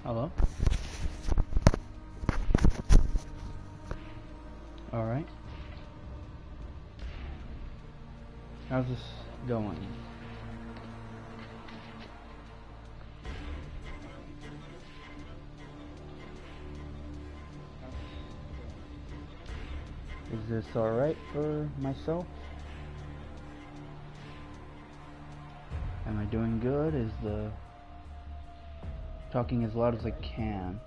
Hello? Alright. How's this going? Is this alright for myself? Am I doing good? Is the talking as loud as I can?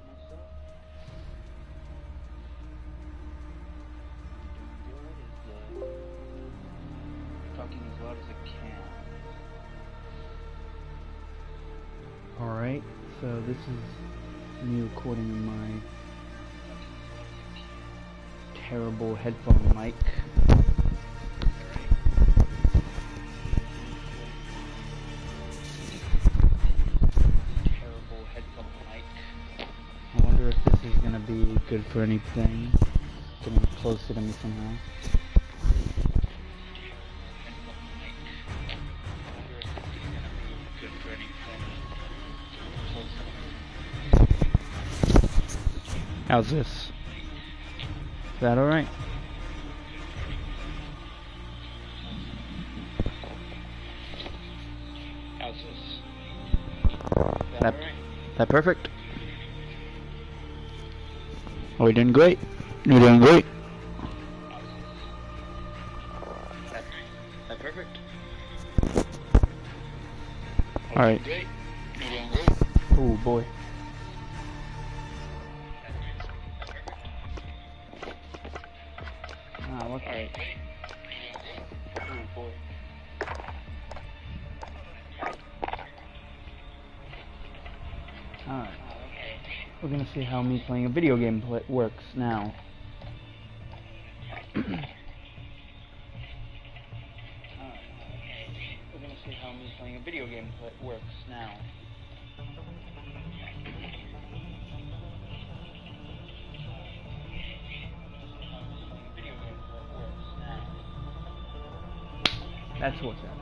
Talking as loud as I can. Alright, so this is me recording in my terrible headphone mic. I wonder if this is gonna be good for anything. Getting closer to me somehow. How's this? Is that alright? How's this? That perfect? Are we doing great? You're doing great. That perfect? Alright. Oh boy. Ah, what's alright? Oh boy. Alright. We're gonna see how me playing a video game works now. We're gonna see how me playing a video game works now. That's what's happening.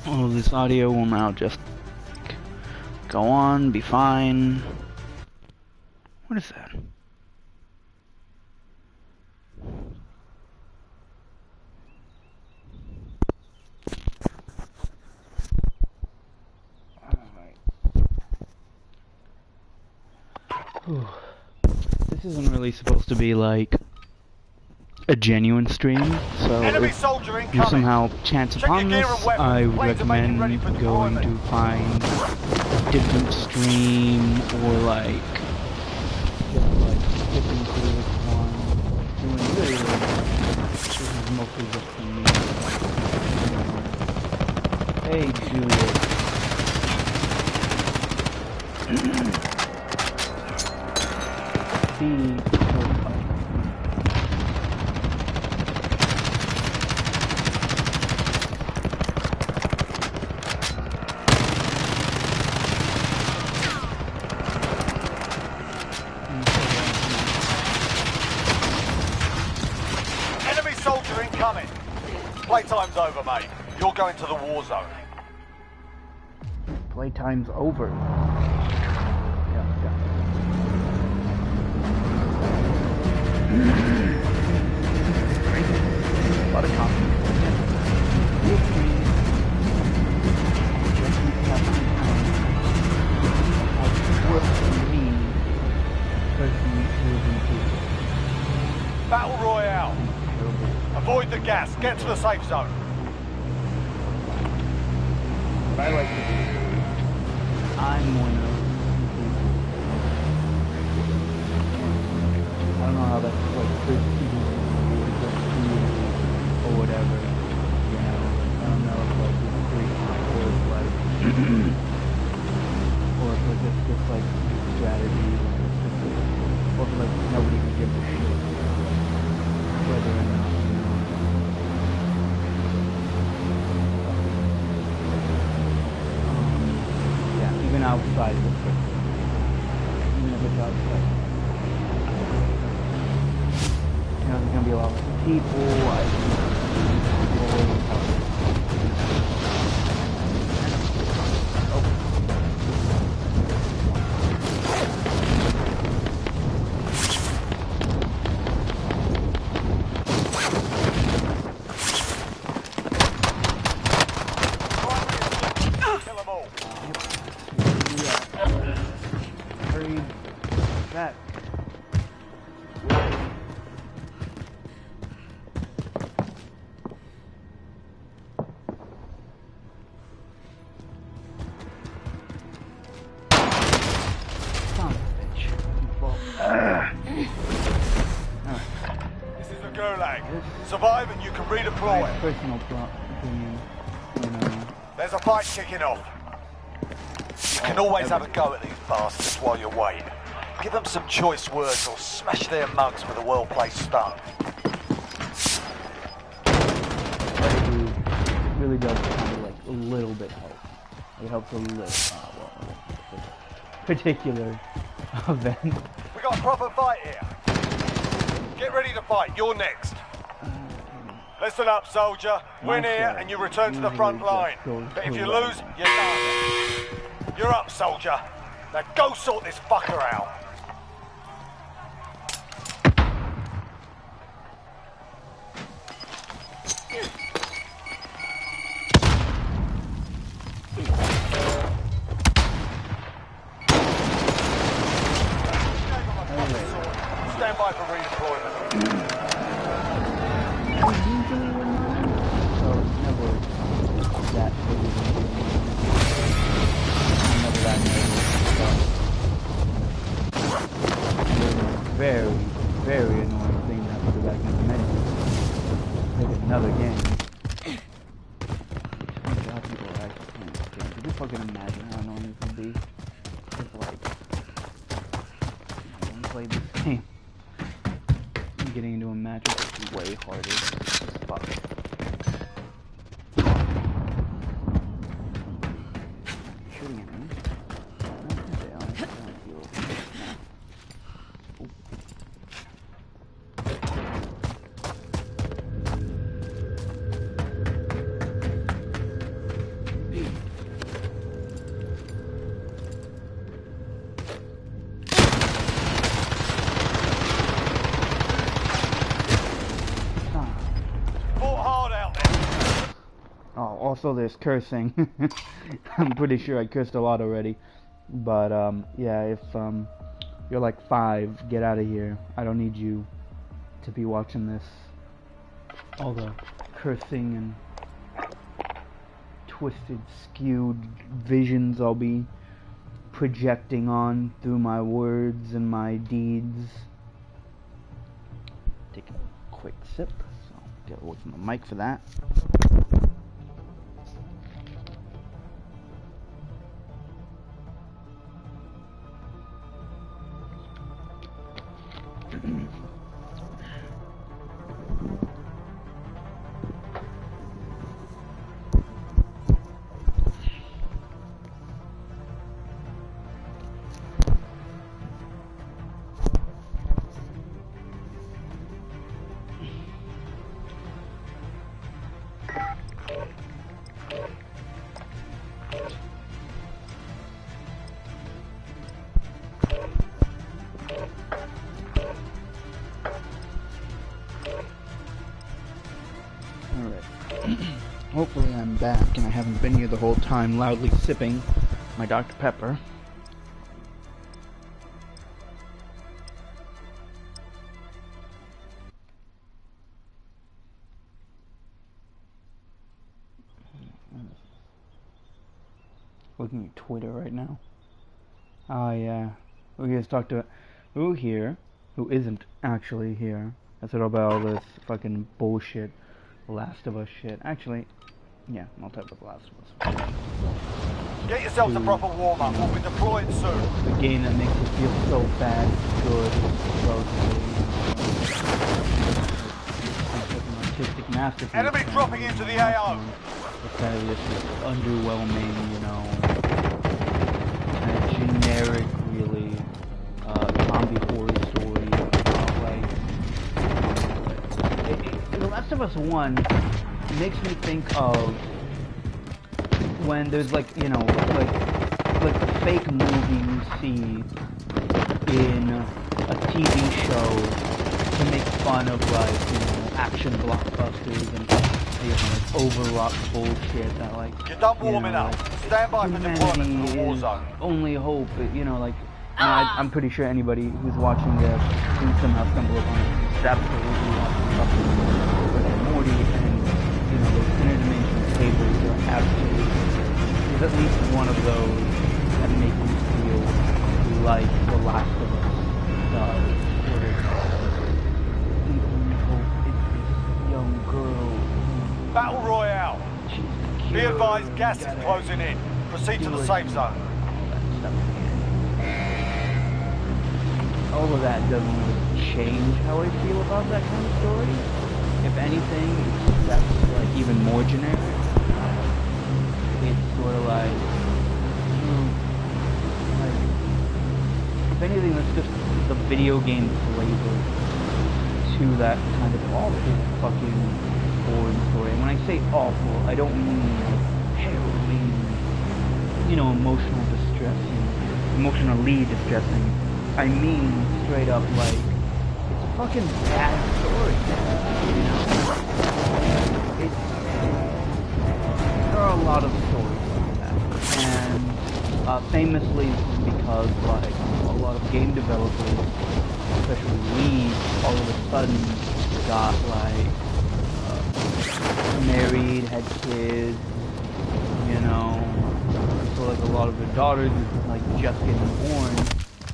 All of this audio will now just go on, be fine. What is that? Alright. This isn't really supposed to be like a genuine stream, so if you somehow chance upon this, I would recommend going to find a different stream, or like skipping through this one, doing really well. This is mostly just for me. Hey, Juliet. Soldier incoming. Playtime's over, mate. You're going to the war zone. Playtime's over. Yeah. A lot of confidence. Battle Royale. Avoid the gas. Get to the safe zone. But I like to do. I'm one of the people. I don't know how that's like first people or whatever. You know, I don't know if like it's free or it's like or if it's just like strategy or if like nobody can give a shit. kill all the people. I can Survive and you can redeploy. Personal opinion, you know. There's a fight kicking off. You can always have a go at these bastards while you're waiting. Give them some choice words or smash their mugs with a well-placed stun. It really does kind of like a little bit help. It helps a little. Particular event. We got a proper fight here. Get ready to fight. You're next. Listen up, soldier. Win here and you return to the front line. But if you lose, you're done. You're up, soldier. Now go sort this fucker out. Stand by for redeployment. Very, very annoying thing to have to go back into the menu. Make another game. People are actually playing this game. Could you fucking imagine how annoying it would be if, like, when you play this game, getting into a match is way harder than fuck. Shooting at me? Also, there's cursing. I'm pretty sure I cursed a lot already. But, yeah, if, you're like 5, get out of here. I don't need you to be watching this. All the cursing and twisted, skewed visions I'll be projecting on through my words and my deeds. Take a quick sip, so get away from the mic for that. Hopefully I'm back and I haven't been here the whole time loudly sipping my Dr. Pepper. Looking at Twitter right now. Oh yeah. We just talked to who here, who isn't actually here. I said about all this fucking bullshit Last of Us shit. Actually, yeah, I'll talk about The Last of Us. Get yourself a proper warm-up. We'll be deployed soon. The game that makes you feel so bad, good, artistic masterpiece. Enemy dropping into the AO. It's kind of just underwhelming, you know, kind of generic, really, zombie horror story about, like, Last of Us 1 makes me think of when there's like, you know, like the fake movie you see in a TV show to make fun of, like, you know, action blockbusters and, you know, like overwrought bullshit that, like, you're done warming up. Stand by for deployment to the war zone. Only hope, you know, like, you know, I'm pretty sure anybody who's watching this can somehow stumble upon it. It's absolutely fucking Rick and Morty, and, you know, those interdimensional cables are absolutely. There's at least one of those that make me feel like The Last of Us does. Where it's the only hope is this young girl. Battle Royale. Be advised, gas is closing in. Proceed to the safe zone. All of that doesn't really change how I feel about that kind of story. If anything, that's like even more generic. It's sort of like, if anything, that's just the video game flavor to that kind of awful fucking boring story. And when I say awful, I don't mean harrowing, you know, emotionally distressing. I mean straight up, like, it's a fucking bad story, you know? There are a lot of stories like that, and famously because, like, a lot of game developers, especially we, all of a sudden got, like, married, had kids, you know, so, like, a lot of their daughters are, like, just getting born,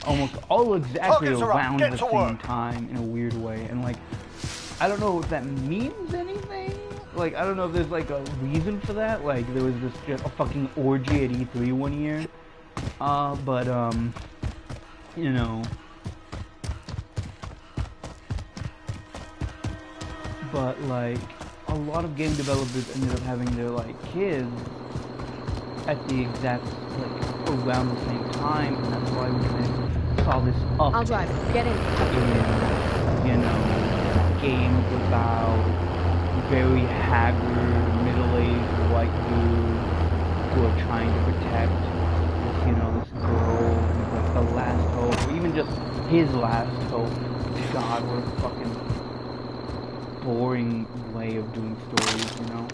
almost all exactly around the same time in a weird way, and, like, I don't know if that means anything. Like, I don't know if there's, like, a reason for that. Like, there was this just a fucking orgy at E3 one year. But, you know. But, like, a lot of game developers ended up having their, like, kids at the exact, like, around the same time, and that's why we kind of saw this up. I'll drive. Get in. You know, games about very haggard, middle-aged white dudes who are trying to protect this, you know, this girl who's like the last hope, or even just his last hope. God, what a fucking boring way of doing stories, you know?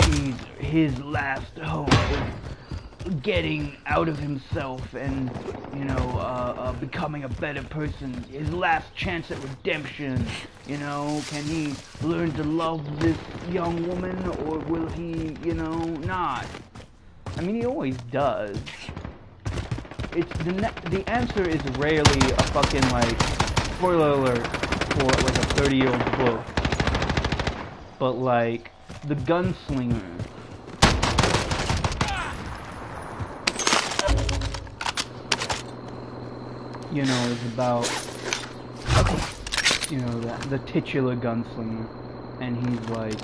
She's his last hope of getting out of himself and, you know, becoming a better person. His last chance at redemption, you know? Can he learn to love this young woman, or will he, you know, not? I mean, he always does. It's the answer is rarely a fucking, like, spoiler alert for, like, a 30-year-old book, but, like, The Gunslinger. You know, is about, you know, the titular gunslinger, and he's like,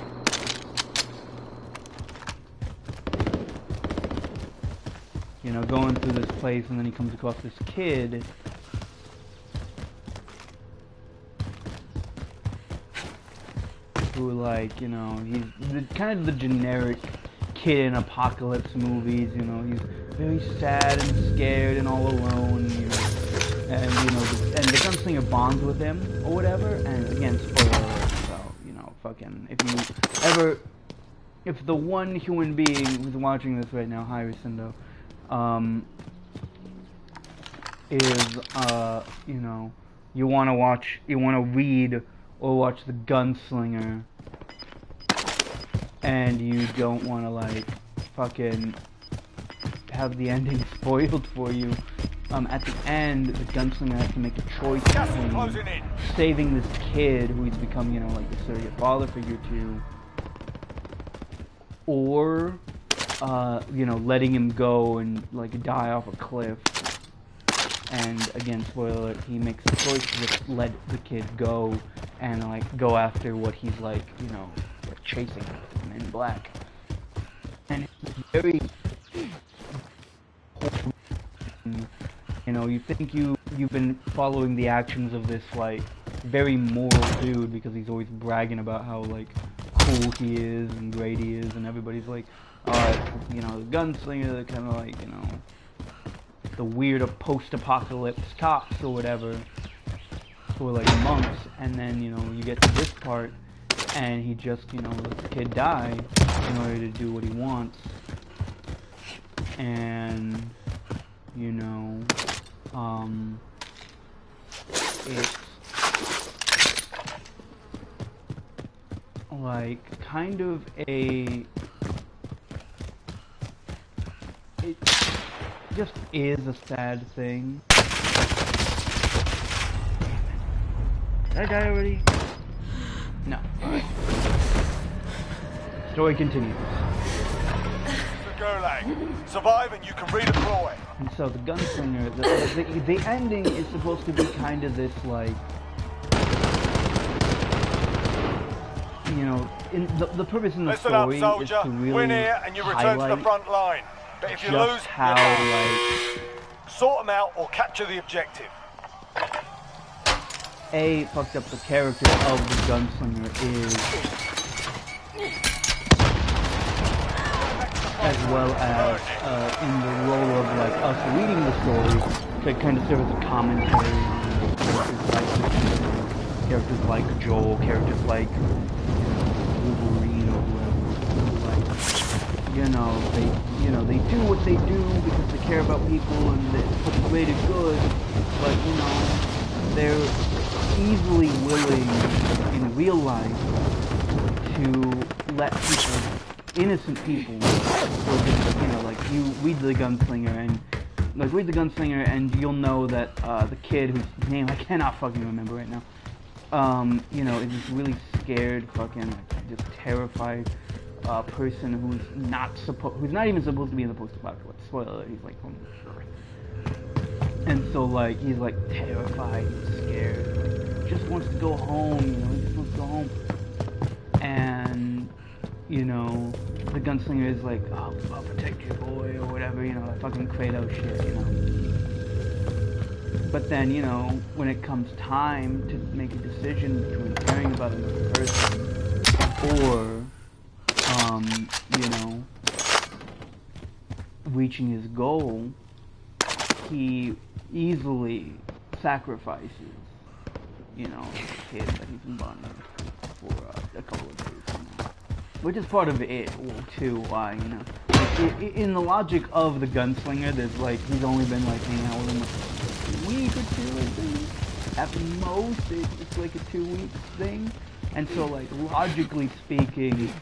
you know, going through this place, and then he comes across this kid who, like, you know, he's kind of the generic kid in apocalypse movies, you know, he's very sad and scared and all alone, you know, and, you know, and the gunslinger bonds with him, or whatever, and again, spoiler alert, so, you know, fucking, if the one human being who's watching this right now, hi Ricindo, is, you know, you want to read or watch The Gunslinger, and you don't want to, like, fucking have the ending spoiled for you, at the end, the gunslinger has to make a choice between saving this kid who he's become, you know, like, the surrogate father figure to, or, you know, letting him go and, like, die off a cliff. And again, spoiler alert, he makes the choice to just let the kid go and, like, go after what he's, like, you know, like, chasing Men in Black. And it's very, you know, you think you've been following the actions of this, like, very moral dude because he's always bragging about how like cool he is and great he is, and everybody's like, you know, the gunslinger, they're kind of like, you know, the weird post-apocalypse cops or whatever, who are like monks. And then, you know, you get to this part, and he just, you know, lets the kid die in order to do what he wants. And, you know, it's like kind of it just is a sad thing. Did I die already? No. Alright. Story continues. The Gulag. Survive and you can redeploy. And so the gunslinger, the ending is supposed to be kind of this like, you know, the purpose in the story is to really win here and you return to the front line. But if you lose, how like sort them out or capture the objective. Fucked up the character of the gunslinger is, as well as in the role of like us reading the story to kind of serve as a commentary on characters like Joel, characters like Wolverine or whoever. Like, you know, they do what they do because they care about people and for the greater good, but you know, they're easily willing in real life to let people, innocent people, or just, you know, like you read the gunslinger and you'll know that the kid whose name I cannot fucking remember right now, you know, is this really scared, fucking, like, just terrified person who's not even supposed to be in the post-apocalypse. Spoiler, he's like from Earth. And so like he's like terrified and scared, like just wants to go home, you know, he just wants to go home. And you know, the gunslinger is like, oh, I'll protect you, boy, or whatever, you know, that fucking Kratos shit, you know. But then, you know, when it comes time to make a decision between caring about another person or, you know, reaching his goal, he easily sacrifices, you know, the kid that he's been bonding for a couple of days, you know? Which is part of it, too, why, you know. In the logic of the gunslinger, there's like, he's only been like hanging out with him like a week or two, I think. At most, it's like a 2-week thing. And so, like, logically speaking,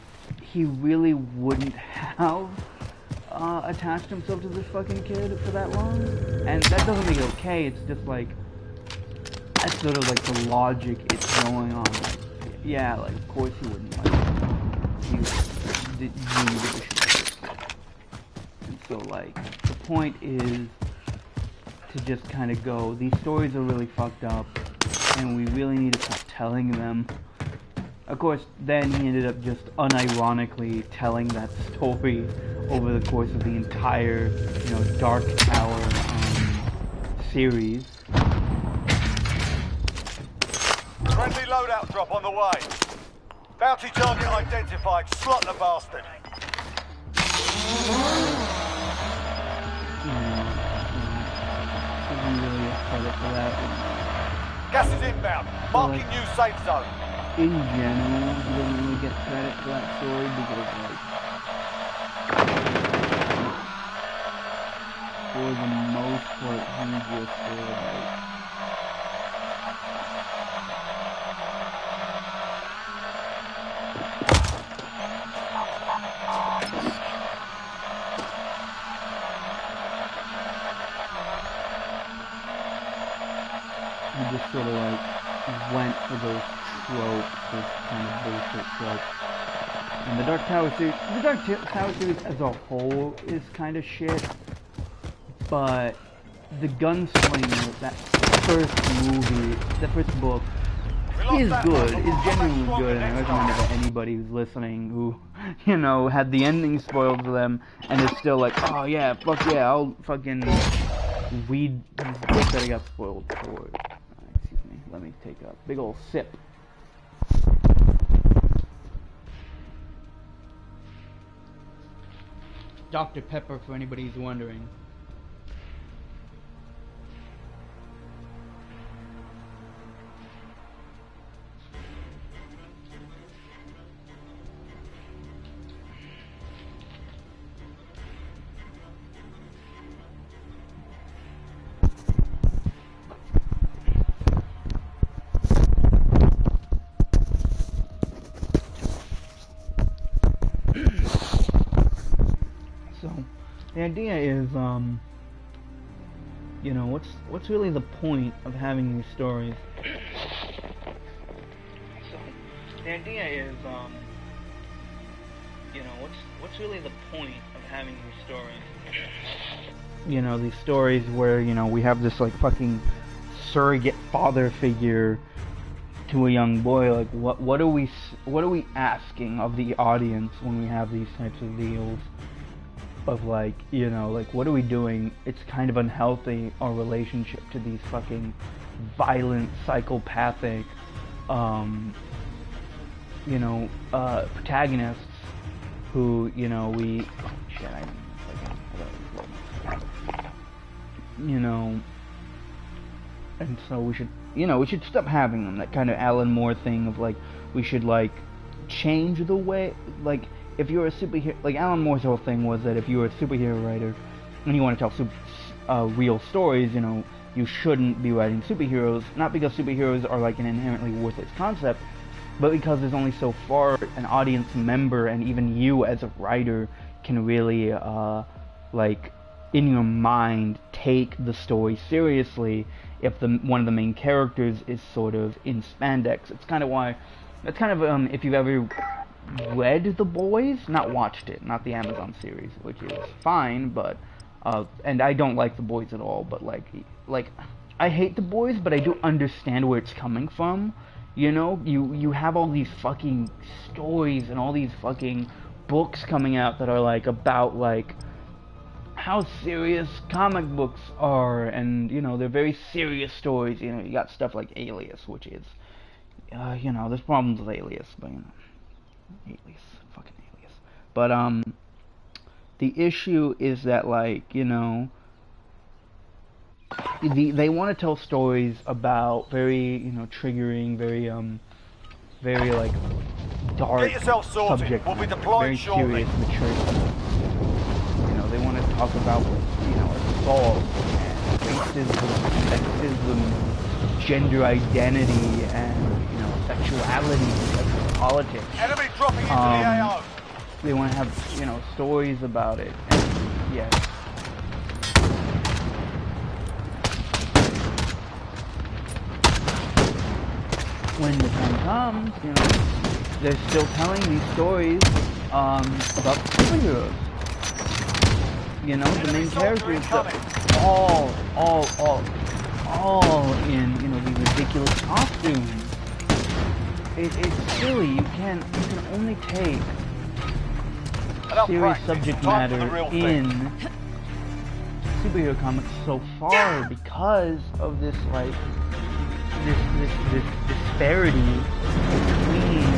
he really wouldn't have attached himself to this fucking kid for that long. And that doesn't make it okay, it's just like, that's sort of like the logic it's going on. Like, yeah, like, of course he wouldn't like he did the shit. And so, like, the point is to just kind of go, these stories are really fucked up, and we really need to stop telling them. Of course, then he ended up just unironically telling that story over the course of the entire, you know, Dark Tower series. Friendly loadout drop on the way. Bounty target identified. Slot the bastard. Really credit for that. Gas is inbound. Marking new safe zone. In general, he doesn't really get credit for that story because, like, for the most part, he just like, he just sort of like went for those tropes, those kind of bullshit tropes. And the Dark Tower series as a whole is kind of shit, but the Gunslinger, that first movie, the first book, is good, is genuinely good, and I recommend it to anybody who's listening who, you know, had the ending spoiled for them, and is still like, oh yeah, fuck yeah, I'll fucking read these books that I got spoiled for. Excuse me. let me take a big old sip. Dr. Pepper, for anybody who's wondering. The idea is, you know, what's really the point of having these stories? So, the idea is, you know, what's really the point of having these stories? You know, these stories where, you know, we have this, like, fucking surrogate father figure to a young boy. Like, what are we asking of the audience when we have these types of deals? Of, like, you know, like, what are we doing? It's kind of unhealthy, our relationship to these fucking violent, psychopathic, you know, protagonists who, you know, you know, and so we should stop having them. That kind of Alan Moore thing of, like, we should, like, change the way, like, if you're a superhero, like Alan Moore's whole thing was that if you were a superhero writer and you want to tell real stories, you know, you shouldn't be writing superheroes, not because superheroes are like an inherently worthless concept, but because there's only so far an audience member and even you as a writer can really, like, in your mind, take the story seriously if one of the main characters is sort of in spandex. That's kind of, if you've ever read The Boys, not watched it, not the Amazon series, which is fine, but and I don't like The Boys at all, but like I hate The Boys, but I do understand where it's coming from. You know, you have all these fucking stories and all these fucking books coming out that are like about like how serious comic books are, and you know, they're very serious stories. You know, you got stuff like Alias, which is you know, there's problems with Alias, but you know, fucking Alias. But the issue is that, like, you know, they want to tell stories about very, you know, triggering, very very like dark subject, we'll be deploying very shortly. serious, mature subjects. You know, they want to talk about, you know, assault and racism, sexism, gender identity, and, you know, sexuality, sexual politics. Enemy dropping into the AO. They want to have, you know, stories about it. And, yeah. When the time comes, you know, they're still telling these stories about superheroes. You know, the main characters are all in, you know, these ridiculous costumes. It's silly. You can only take serious subject matter in superhero comics so far because of this, like, this disparity between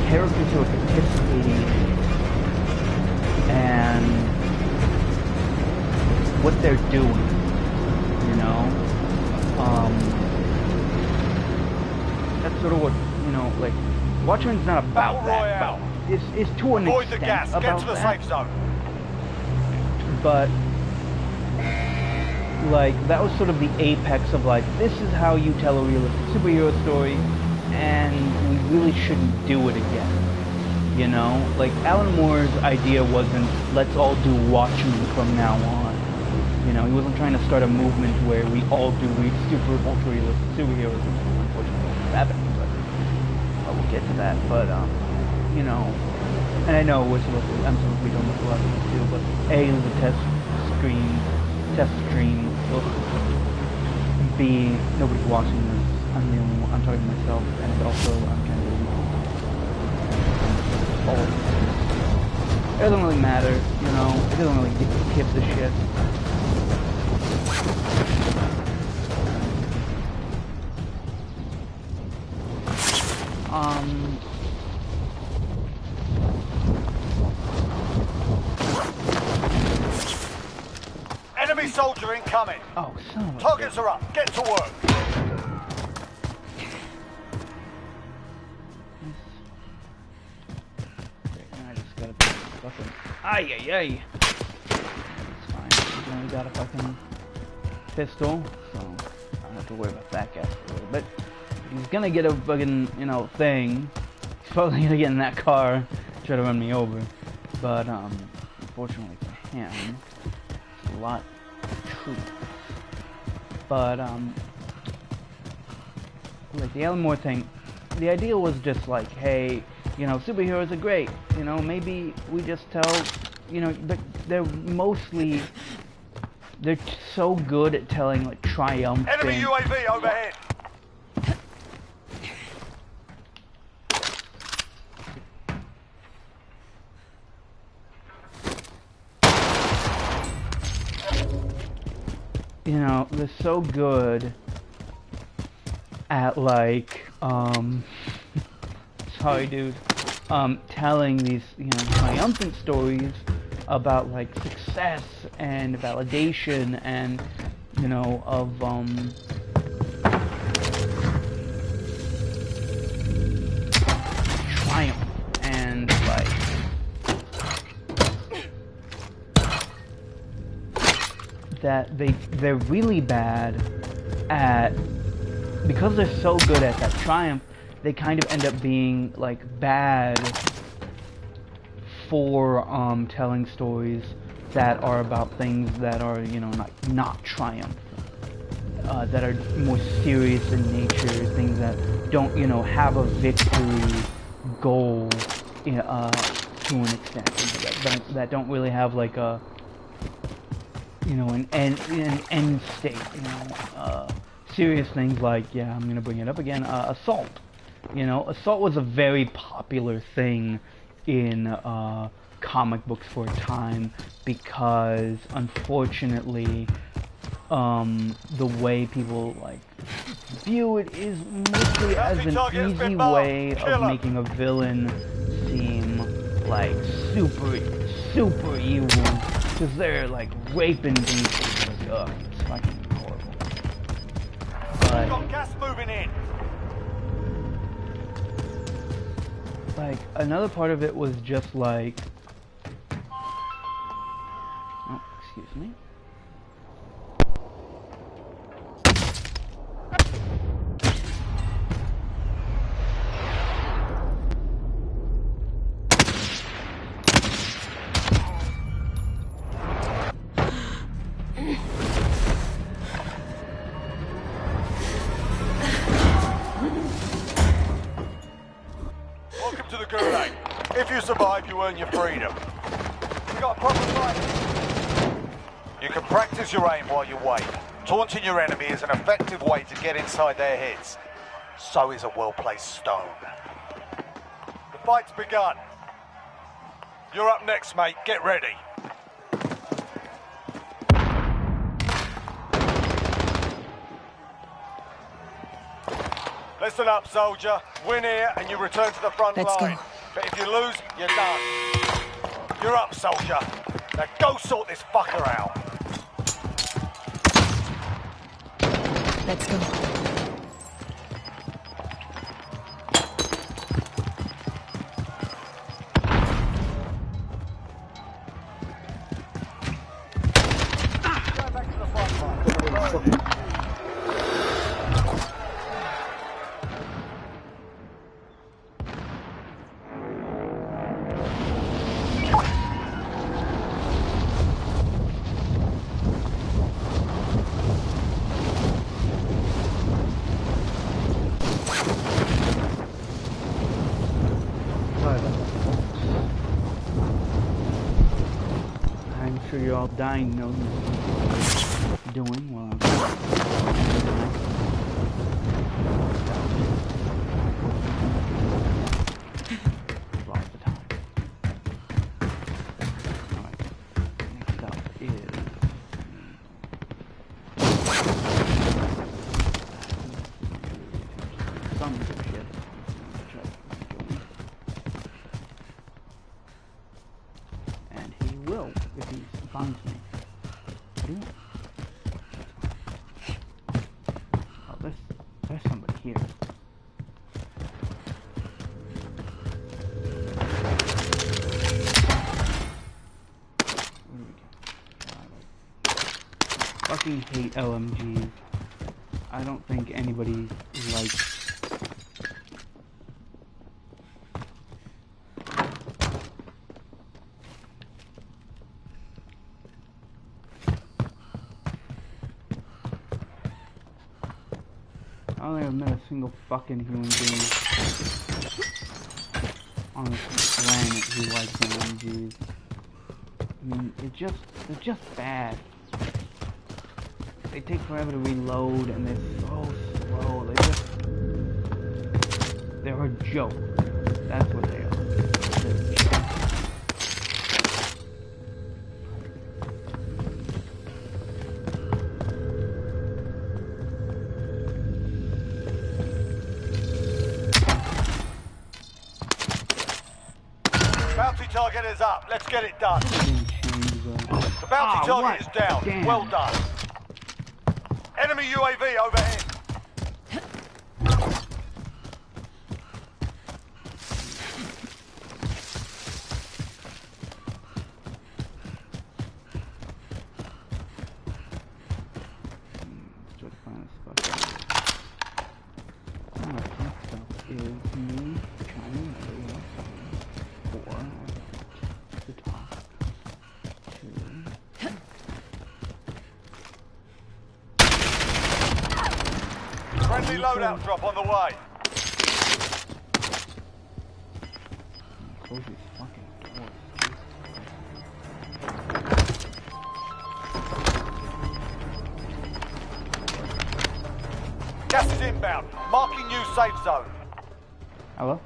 characters who are participating and what they're doing, you know? That's sort of what, you know, like, Watchmen's not about that, but it's to an Avoid the extent gas. about Get to the that. safe zone. But, like, that was sort of the apex of, like, this is how you tell a realistic superhero story, and we really shouldn't do it again, you know? Like, Alan Moore's idea wasn't, let's all do Watchmen from now on, you know? He wasn't trying to start a movement where we all do super ultra-realistic superheroes, unfortunately, it's happening, but we'll get to that. But, you know, and I know I'm supposed to be doing this a lot of things too, but A, it was a test stream, B, nobody's watching this, I'm the only one, I'm talking to myself, and also I'm kind of it doesn't really matter, you know, it doesn't really give the shit. Enemy soldier incoming. Oh, son of a Targets are up. Get to work. I just gotta put fucking. Ay. It's fine. He's only got a fucking pistol, so I don't have to worry about that guy for a little bit. He's gonna get a fucking, you know, thing. He's probably gonna get in that car, try to run me over. But, unfortunately for him, it's a lot of truth. But, like the Alan Moore thing, the idea was just like, hey, you know, superheroes are great. You know, maybe we just tell, you know, they're mostly, they're so good at telling like triumphant. Enemy UAV overhead. You know, they're so good at like, sorry dude, telling these, you know, triumphant stories about like success and validation and, you know, of, triumph and like, that they're really bad at, because they're so good at that triumph, they kind of end up being like bad for telling stories that are about things that are, you know, not triumph, that are more serious in nature, things that don't, you know, have a victory goal to an extent, that don't really have like a, you know, an end state, you know, serious things like, yeah, I'm gonna bring it up again, assault. You know, assault was a very popular thing in comic books for a time because, unfortunately, the way people like view it is mostly as an easy way of making a villain seem like super evil, because they're like raping people. Ugh, it's fucking horrible. But got gas moving in. Like, another part of it was just like, oh, excuse me. If you survive, you earn your freedom. You got a proper fight. You can practice your aim while you wait. Taunting your enemy is an effective way to get inside their heads. So is a well-placed stone. The fight's begun. You're up next, mate. Get ready. Listen up, soldier. Win here and you return to the front line. Go. But if you lose, you're done. You're up, soldier. Now go sort this fucker out. Let's go. Go back to the front line. I'm sure you're all dying to know what I'm doing while I'm lost the time. Alright, next up is some shit. finds me. What do you want? Oh, there's somebody here. Fucking hate LMGs. I don't think anybody likes. I don't think I've met a single fucking human being on this planet who likes LMGs. I mean, they're just bad. They take forever to reload and they're so slow. They're a joke. That's what they are. They're a joke. Bounty target is up. Let's get it done. The bounty target is down. Damn. Well done. Enemy UAV overhead. Friendly loadout drop on the way. Close these fucking doors. Gas is inbound. Marking new safe zone. Hello?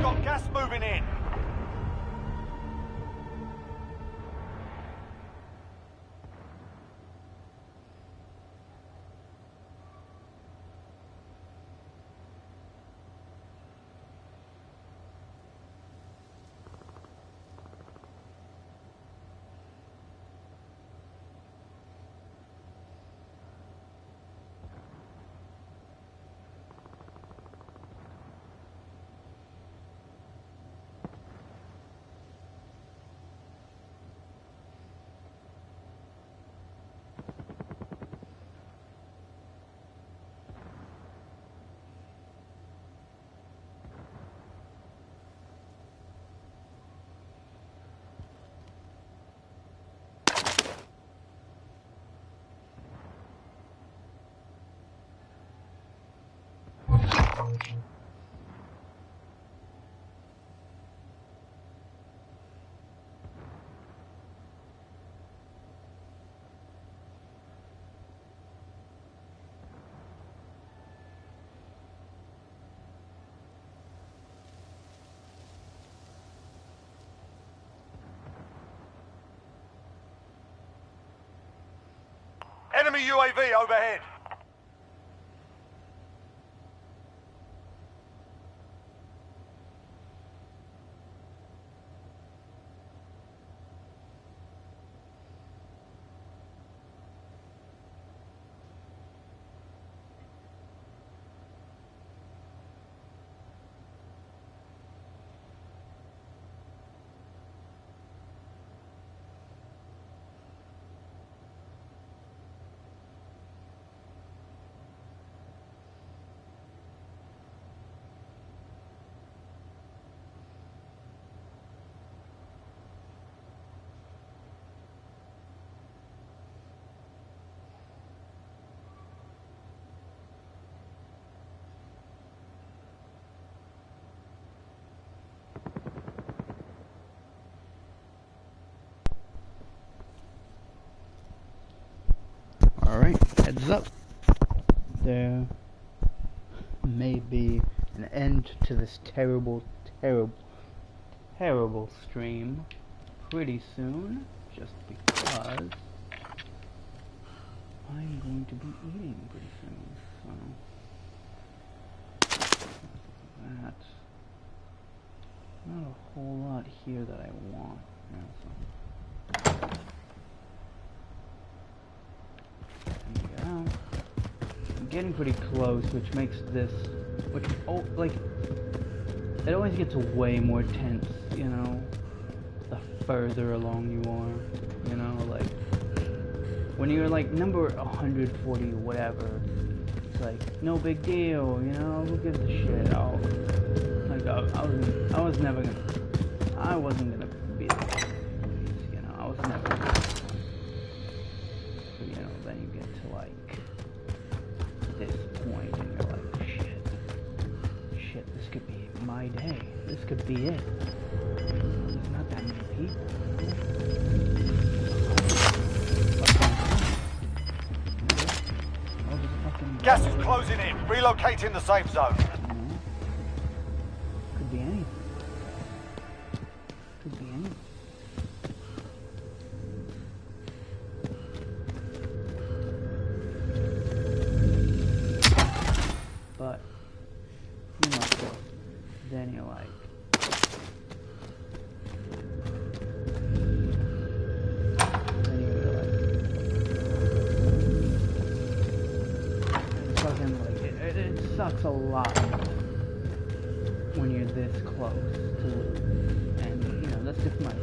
Got gas moving in. Enemy UAV overhead. Alright, heads up. There may be an end to this terrible stream pretty soon, just because I'm going to be eating pretty soon, so that's not a whole lot here that I want. Yeah, so. I'm getting pretty close, which makes this, like, it always gets way more tense, you know, the further along you are, you know, like, when you're, like, number 140, whatever, it's like, no big deal, you know, who gives a shit, I wasn't gonna be the you know, I was never gonna, so, you know, then you get to, like, this point, and you're like, shit, this could be my day. This could be it. There's not that many people. Gas is closing in. Relocating the safe zone. Could be anything. Could be anything. But, you know, then you're like, fucking, like, it sucks a lot when you're this close to lose. And, you know, that's just my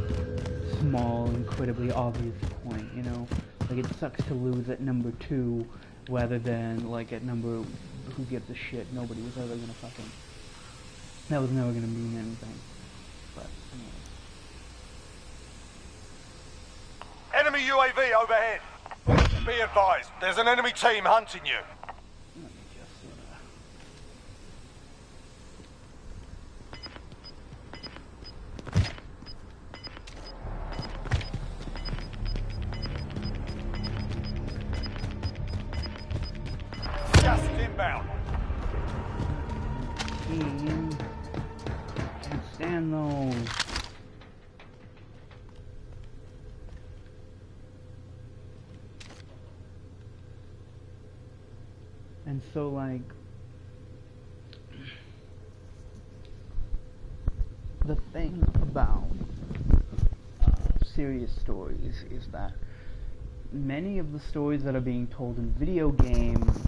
small, incredibly obvious point, you know? Like, it sucks to lose at number 2 rather than, like, at number, who gives a shit, nobody was ever gonna fucking, that was never gonna mean anything. But, anyway. Enemy UAV overhead. Be advised, there's an enemy team hunting you. Let me just Gas is inbound. Can't stand those. And so, like, the thing about serious stories is that many of the stories that are being told in video games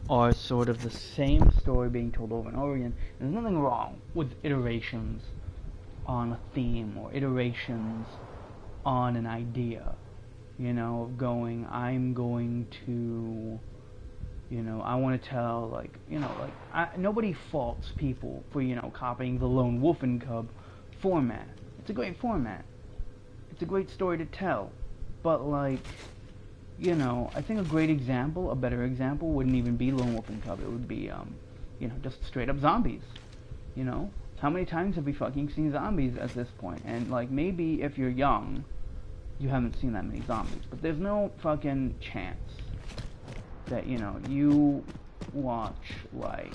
are sort of the same story being told over and over again. There's nothing wrong with iterations on a theme or iterations on an idea, you know, of going, I'm going to, you know, I want to tell, like, you know, like, nobody faults people for, you know, copying the Lone Wolf and Cub format. It's a great format. It's a great story to tell. But, like, you know, I think a great example, a better example, wouldn't even be Lone Wolf and Cub. It would be, you know, just straight up zombies. You know? How many times have we fucking seen zombies at this point? And, like, maybe if you're young, you haven't seen that many zombies. But there's no fucking chance that, you know, you watch, like,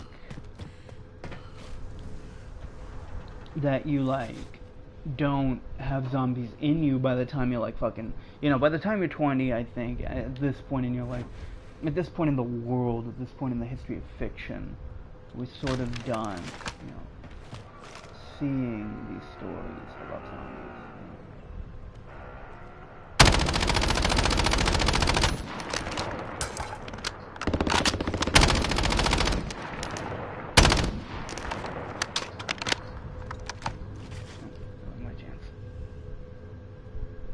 that you, like, don't have zombies in you by the time you're, like, fucking, you know, by the time you're 20, I think, at this point in your life, at this point in the world, at this point in the history of fiction, we're sort of done, you know, seeing these stories about zombies.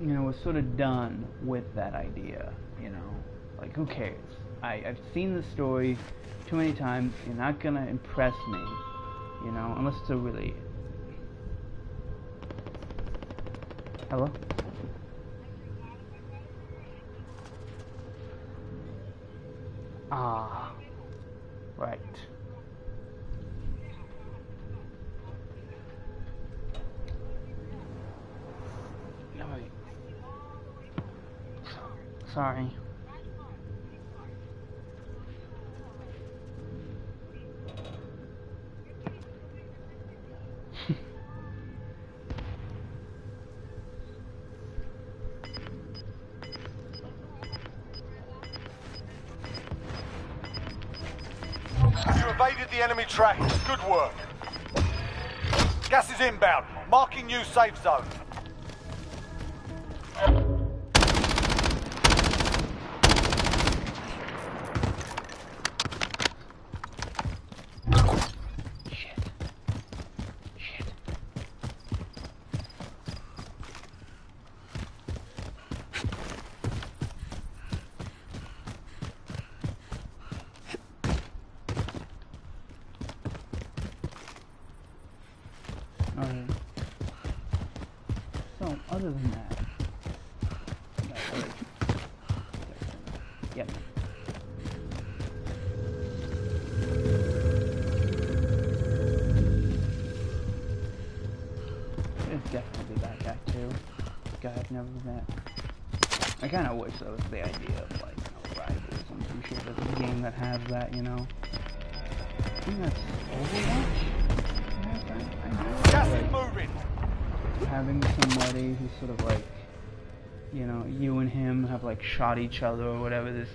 You know, we're sort of done with that idea, you know, like, who cares? I've seen the story too many times. You're not gonna impress me, you know, unless it's a really... Hello? Ah, right. Sorry. evaded the enemy track. Good work. Gas is inbound. Marking new safe zone. So, other than that, yep. It's definitely that guy too. Guy I've never met. I kind of wish that was the idea of like, rivals. I'm pretty sure there's a game that has that, you know. I think that's Overwatch. Gas is moving. Having somebody who's sort of like, you know, you and him have like shot each other or whatever this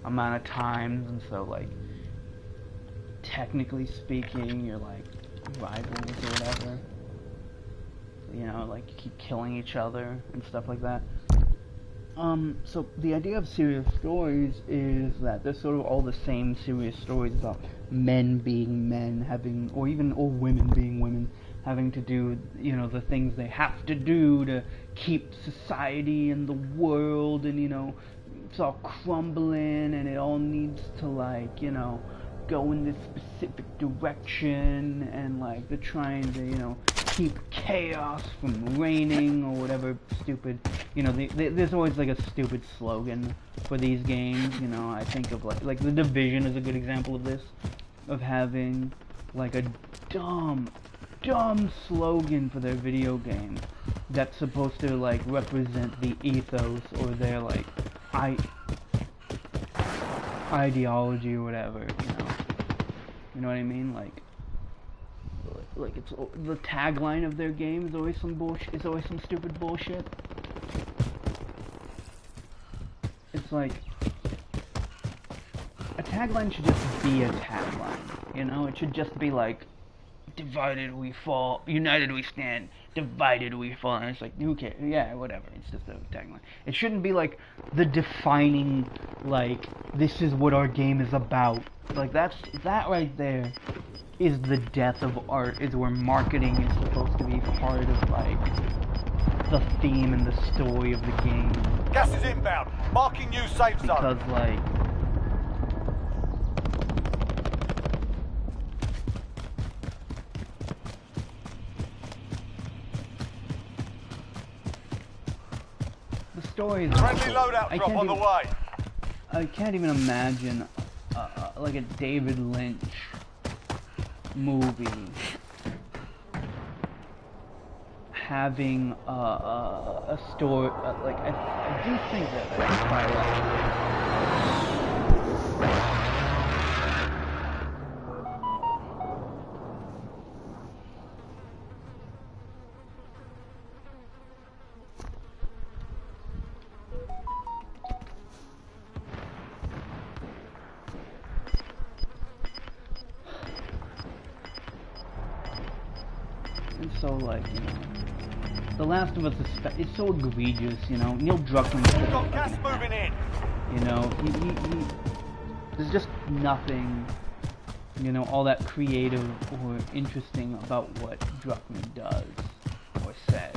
amount of times, and so like, technically speaking, you're like rivals or whatever. You know, like you keep killing each other and stuff like that. So the idea of serious stories is that they're sort of all the same serious stories about men being men, having, or women being women, having to do, you know, the things they have to do to keep society and the world, and, you know, it's all crumbling, and it all needs to, like, you know, go in this specific direction, and, like, they're trying to, you know, keep chaos from reigning, or whatever stupid, you know, there's always, like, a stupid slogan for these games, you know. I think of, like The Division is a good example of this, of having, like, a dumb slogan for their video game that's supposed to, like, represent the ethos or their, like, ideology or whatever, you know what I mean? Like it's the tagline of their game is always some bullshit. It's always some stupid bullshit. It's like a tagline should just be a tagline, you know? It should just be like, divided we fall, united we stand, divided we fall. And it's like, who cares? Yeah, whatever. It's just a tagline. It shouldn't be like the defining, like, this is what our game is about. Like, that right there is the death of art, is where marketing is supposed to be part of, like, the theme and the story of the game. Gas is inbound. Marking new safe zone. Because, like, the story is... Friendly loadout drop on the way. I can't even imagine, like, a David Lynch movie having a story, like, I do think that and so, like, you know, The Last of Us is so egregious, you know. Neil Druckmann. Got gas moving in. You know, there's just nothing, you know, all that creative or interesting about what Druckmann does, or says,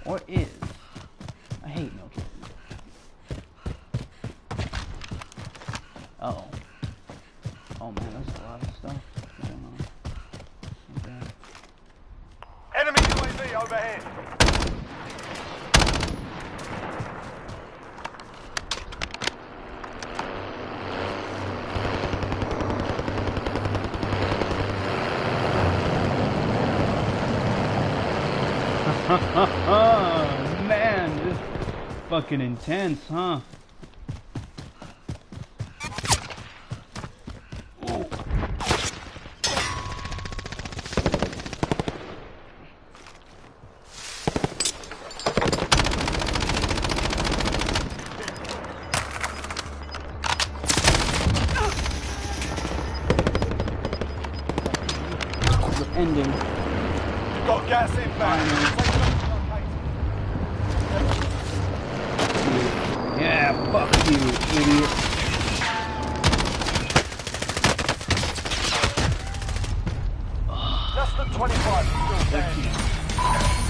or is. I hate Neil Druckmann. Uh-oh. Oh man, that's a lot of stuff going on. Okay. Enemy UAV overhead. Man, this is fucking intense, huh? ending. Got gas inbound. Yeah, fuck you, idiot. Less than 25 still standing.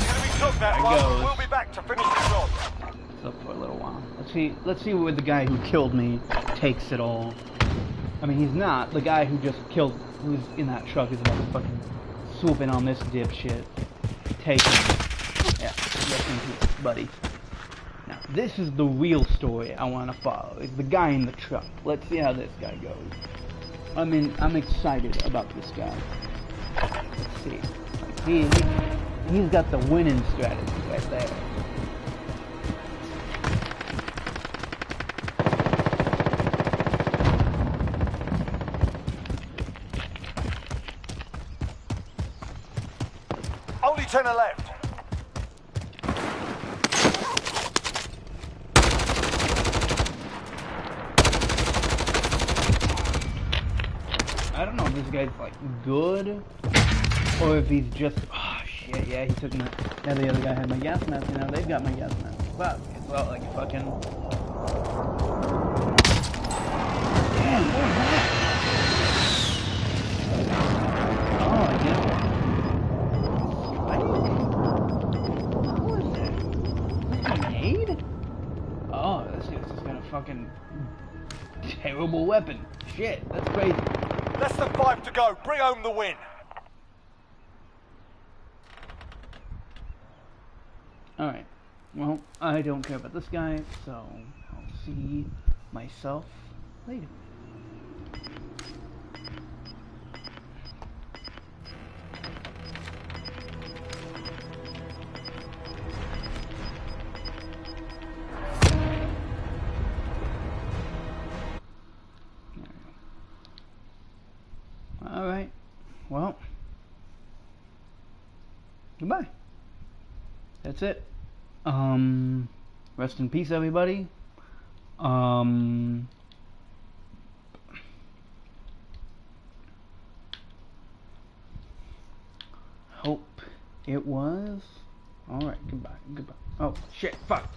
Enemy took that one. We'll be back to finish the job. It's up for a little while. Let's see where the guy who killed me takes it all. I mean, he's not. The guy who just killed, who's in that truck, is about to fucking swoop in on this dipshit. Take him. Yeah, rest in peace, buddy. Now, this is the real story I want to follow. It's the guy in the truck. Let's see how this guy goes. I mean, I'm excited about this guy. Let's see. Like, he's got the winning strategy right there. Only 10 are left. I don't know if this guy's like good or if he's just. Oh shit! Yeah, he took my. Yeah, the other guy had my gas mask. Now they've got my gas mask. Fuck! It's well like fucking. Damn! What was that? Oh, I guess. What was that? A grenade? Oh, this guy's just got a fucking terrible weapon. Shit! That's crazy. Less than 5 to go. Bring home the win. Alright. Well, I don't care about this guy, so I'll see myself later. Alright, well, goodbye. That's it. Rest in peace, everybody. Hope it was. Alright, goodbye. Oh, shit, fuck.